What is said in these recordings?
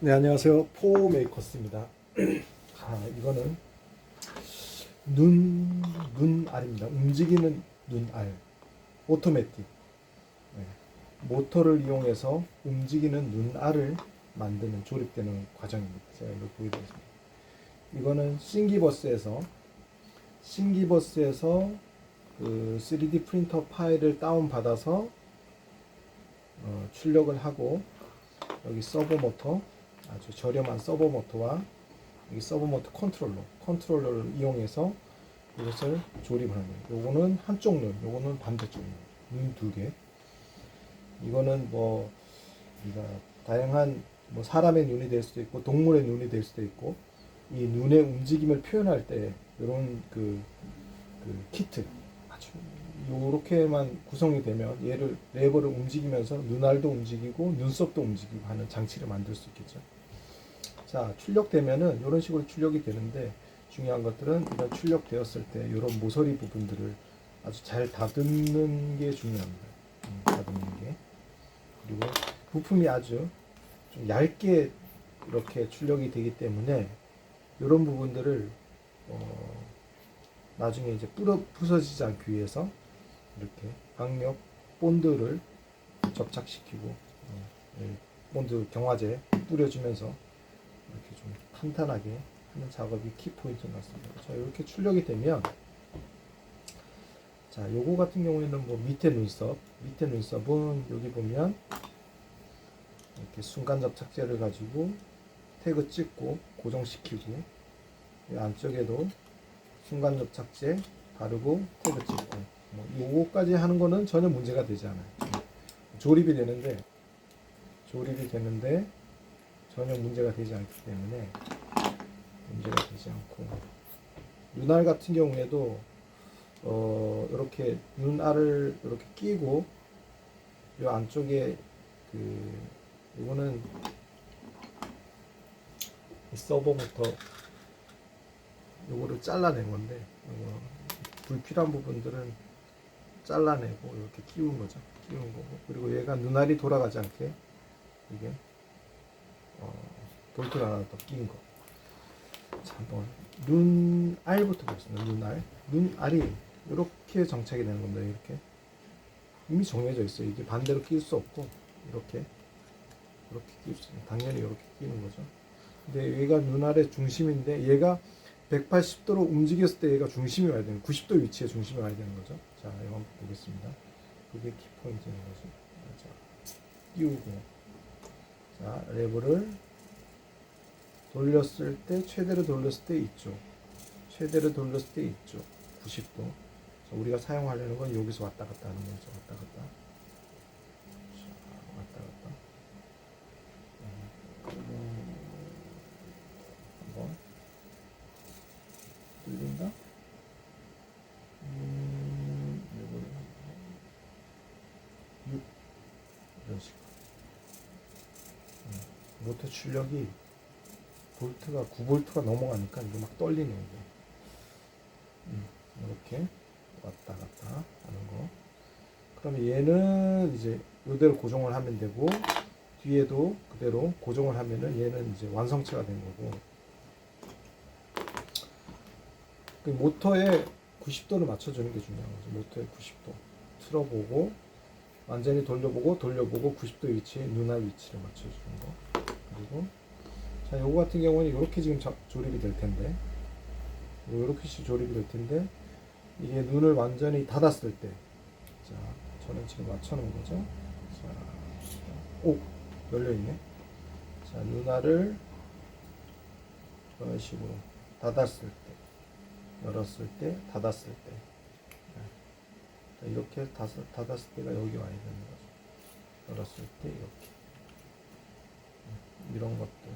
네, 안녕하세요. 포메이커스입니다. 이거는 눈알입니다. 움직이는 눈알. 오토매틱. 네, 모터를 이용해서 움직이는 눈알을 만드는, 조립되는 과정입니다. 제가 이걸 보여드리겠습니다. 이거는 싱기버스에서 그 3D 프린터 파일을 다운받아서 출력을 하고, 여기 서버 모터, 아주 저렴한 서버 모터와 여기 서버 모터 컨트롤러를 이용해서 이것을 조립을 합니다. 요거는 한쪽 눈, 요거는 반대쪽 눈 두 개. 이거는 뭐 우리가 다양한 뭐 사람의 눈이 될 수도 있고 동물의 눈이 될 수도 있고, 이 눈의 움직임을 표현할 때 이런 그 키트, 아주 요렇게만 구성이 되면 얘를 레버를 움직이면서 눈알도 움직이고 눈썹도 움직이고 하는 장치를 만들 수 있겠죠. 자, 출력되면은 이런 식으로 출력이 되는데, 중요한 것들은 이런 출력되었을 때 이런 모서리 부분들을 아주 잘 다듬는 게 중요합니다. 다듬는 게. 그리고 부품이 아주 좀 얇게 이렇게 출력이 되기 때문에 이런 부분들을 나중에 이제 부서지지 않기 위해서 이렇게 강력 본드를 접착시키고 본드 경화제 뿌려주면서 이렇게 좀 탄탄하게 하는 작업이 키포인트 같습니다. 자, 이렇게 출력이 되면, 자, 요거 같은 경우에는 뭐 밑에 눈썹은 여기 보면 이렇게 순간 접착제를 가지고 태그 찍고 고정시키고, 이 안쪽에도 순간 접착제 바르고 태그 찍고, 뭐 요거까지 하는 거는 전혀 문제가 되지 않아요. 조립이 되는데 전혀 문제가 되지 않기 때문에 문제가 되지 않고, 눈알 같은 경우에도 이렇게 눈알을 이렇게 끼고 이 안쪽에 이거는 서버부터 요거를 잘라낸 건데, 불필요한 부분들은 잘라내고 이렇게 끼운 거죠. 끼운 거고, 그리고 얘가 눈알이 돌아가지 않게 이게 볼트를 하나 더 끼는 거. 자, 한번 눈알부터 보겠습니다. 눈알이 이렇게 정착이 되는 겁니다. 이렇게 이미 정해져 있어요. 이게 반대로 끼울 수 없고 이렇게 끼울 수 있어요. 당연히 이렇게 끼는 거죠. 근데 얘가 눈알의 중심인데, 얘가 180도로 움직였을 때 얘가 중심이 와야 되는, 90도 위치에 중심이 와야 되는 거죠. 자, 이거 한번 보겠습니다. 그게 키포인트인 거죠. 자, 끼우고, 자, 레버를 돌렸을 때, 최대로 돌렸을 때 이쪽, 최대로 돌렸을 때 이쪽 90도. 자, 우리가 사용하려는 건 여기서 왔다 갔다 하는 거죠. 왔다 갔다. 자, 왔다 갔다. 한번 뚫린다. 이걸 6 이런 식으로. 모터 출력이 볼트가 9볼트가 넘어가니까 이게 막 떨리는 거예요. 이렇게 왔다 갔다 하는 거. 그러면 얘는 이제 이대로 고정을 하면 되고, 뒤에도 그대로 고정을 하면은 얘는 이제 완성체가 된 거고, 그 모터에 90도를 맞춰주는 게 중요한 거죠. 모터에 90도 틀어보고 완전히 돌려보고 90도 위치에 눈알 위치를 맞춰주는 거. 그리고 자, 요거 같은 경우는 이렇게 지금 조립이 될 텐데, 이렇게 조립이 될 텐데, 이게 눈을 완전히 닫았을 때, 자, 저는 지금 맞춰놓은 거죠. 자, 오, 열려있네. 자, 눈알을 이런 식으로 닫았을 때, 열었을 때, 닫았을 때, 자, 이렇게 닫았을 때가 여기 와야 되는 거죠. 열었을 때 이렇게, 이런 것들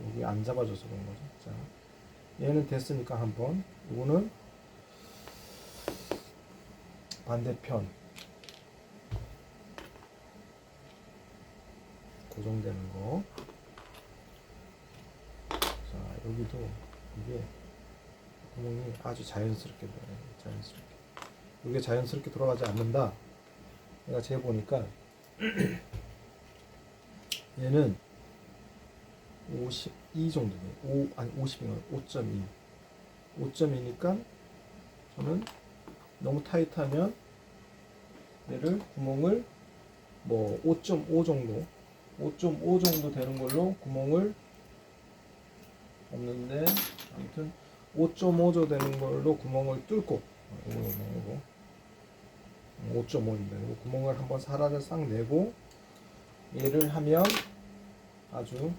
여기 안 잡아줘서 그런 거죠. 자, 얘는 됐으니까 한번, 이거는 반대편 고정되는 거. 자, 여기도 이게 구멍이 아주 자연스럽게 들어가요. 자연스럽게. 이게 자연스럽게 돌아가지 않는다. 내가 재보니까 얘는 52 정도 돼요. 아니 50이면 5.2. 5.2니까 저는 너무 타이트하면 얘를 구멍을 뭐 5.5 정도 5.5 정도 되는 걸로 구멍을 없는데 아무튼 5.5조 되는 걸로 구멍을 뚫고 이거 5.5인데 구멍을 한번 사라를 싹 내고 얘를 하면 아주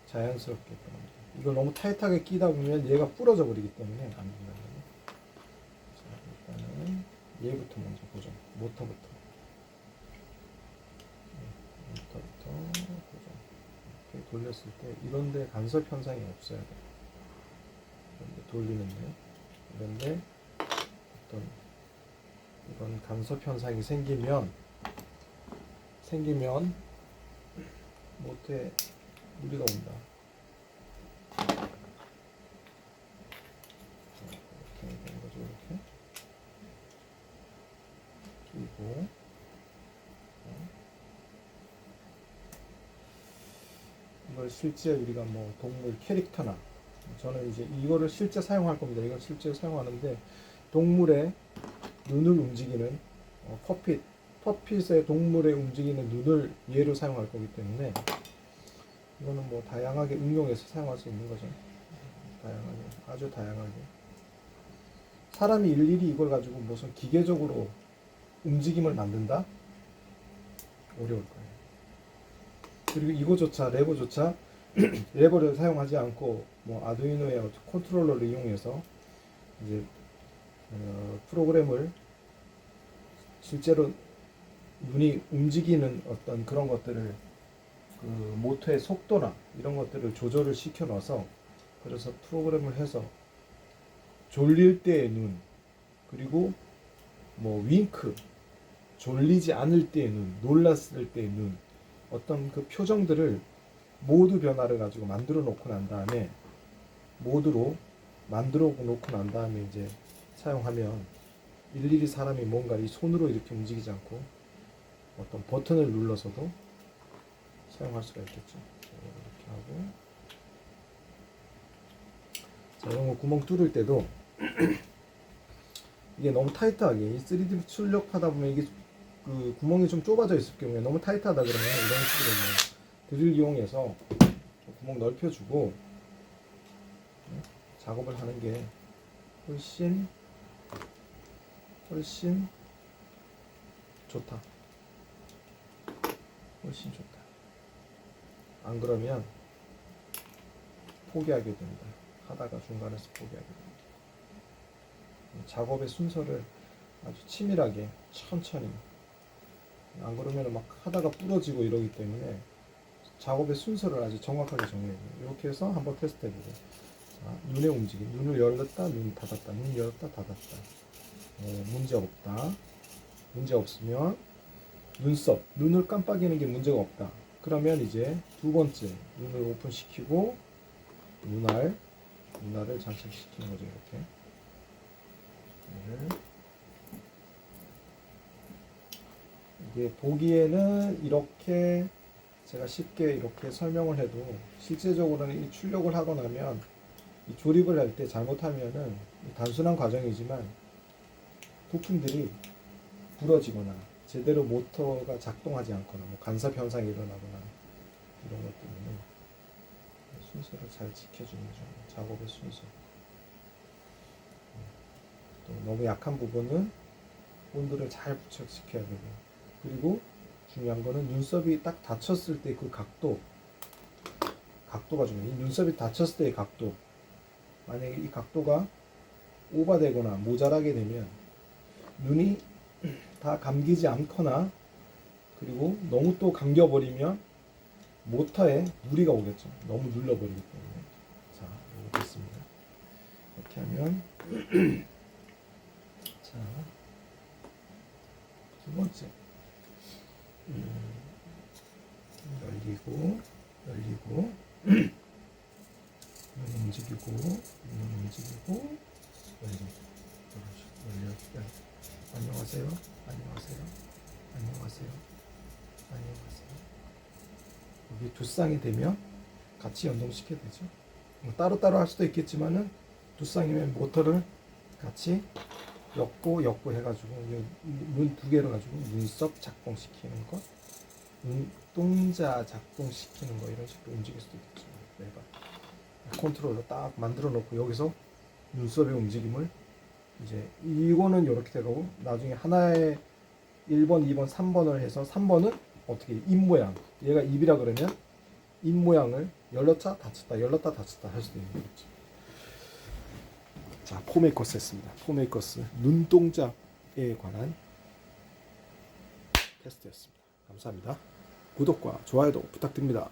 자연스럽게 들어갑니다. 이걸 너무 타이트하게 끼다 보면 얘가 부러져 버리기 때문에 안 된다. 자, 일단은 얘부터 먼저 보죠. 모터부터 고정. 이렇게 돌렸을 때 이런데 간섭 현상이 없어야 돼. 이런데 돌리는데 이런데 어떤 이런 간섭 현상이 생기면 모터에 무리가 온다. 이렇게 되는 거죠. 이렇게 끼고 이걸 실제 우리가 뭐 동물 캐릭터나 저는 이제 이거를 실제 사용할 겁니다. 이걸 실제 사용하는데 동물의 눈을 움직이는 퍼핏의 동물의 움직이는 눈을 예로 사용할 거기 때문에 이거는 뭐 다양하게 응용해서 사용할 수 있는 거죠. 다양하게, 아주 다양하게. 사람이 일일이 이걸 가지고 무슨 기계적으로 움직임을 만든다? 어려울 거예요. 그리고 이거조차 레버조차 레버를 사용하지 않고 뭐 아두이노의 컨트롤러를 이용해서 이제 프로그램을 실제로 눈이 움직이는 어떤 그런 것들을 그 모터의 속도나 이런 것들을 조절을 시켜 넣어서 그래서 프로그램을 해서 졸릴 때의 눈 그리고 뭐 윙크 졸리지 않을 때의 눈 놀랐을 때의 눈 어떤 그 표정들을 모드 변화를 가지고 만들어 놓고 난 다음에 모드로 만들어 놓고 난 다음에 이제 사용하면 일일이 사람이 뭔가 이 손으로 이렇게 움직이지 않고 어떤 버튼을 눌러서도 사용할 수가 있겠죠. 이렇게 하고 자, 이런 거 구멍 뚫을 때도 이게 너무 타이트하게 이 3D 출력하다 보면 이게 그 구멍이 좀 좁아져 있을 경우에 너무 타이트하다 그러면 이런 식으로 뭐 드릴 이용해서 구멍 넓혀주고 작업을 하는 게 훨씬 좋다. 훨씬 좋다. 안 그러면 포기하게 된다. 하다가 중간에서 포기하게 된다. 작업의 순서를 아주 치밀하게 천천히 안 그러면 막 하다가 부러지고 이러기 때문에 작업의 순서를 아주 정확하게 정해야 돼요. 이렇게 해서 한번 테스트 해보고 눈의 움직임, 눈을 열었다, 눈 닫았다, 눈 열었다, 닫았다. 문제 없다. 문제 없으면 눈썹, 눈을 깜빡이는 게 문제가 없다. 그러면 이제 두 번째 눈을 오픈시키고 눈알을 장착시키는 거죠. 이렇게. 이게 보기에는 이렇게 제가 쉽게 이렇게 설명을 해도 실제적으로는 이 출력을 하고 나면 이 조립을 할 때 잘못하면은 단순한 과정이지만 부품들이 부러지거나 제대로 모터가 작동하지 않거나 뭐 간섭 현상이 일어나거나 이런 것 때문에 순서를 잘 지켜주는 거죠. 작업의 순서. 또 너무 약한 부분은 본드를 잘 부착시켜야 되고 그리고 중요한 거는 눈썹이 딱 닫혔을 때 그 각도가 중요해요. 이 눈썹이 닫혔을 때의 각도. 만약에 이 각도가 오버되거나 모자라게 되면 눈이 다 감기지 않거나 그리고 너무 또 감겨버리면 모터에 무리가 오겠죠. 너무 눌러버리기 때문에. 자, 이거 됐습니다. 이렇게 하면 자, 두 번째 열리고 눈 움직이고 열려. 안녕하세요. 여기 두 쌍이 되면 같이 연동시켜야 되죠. 뭐 따로따로 할 수도 있겠지만은 두 쌍이면 모터를 같이 엮고 해가지고 눈 두 개를 가지고 눈썹 작동시키는 것, 눈동자 작동시키는 거 이런 식으로 움직일 수도 있죠. 내가 컨트롤러 딱 만들어 놓고 여기서 눈썹의 움직임을 이제 이거는 이렇게 되고 나중에 하나에 1번, 2번, 3번을 해서 3번은 어떻게 입 모양 얘가 입이라 그러면 입 모양을 열렸다 닫혔다 열렸다 닫혔다 할 수도 있는 거죠. 자, 포메이커스 했습니다. 포메이커스 눈동자에 관한 테스트였습니다. 감사합니다. 구독과 좋아요도 부탁드립니다.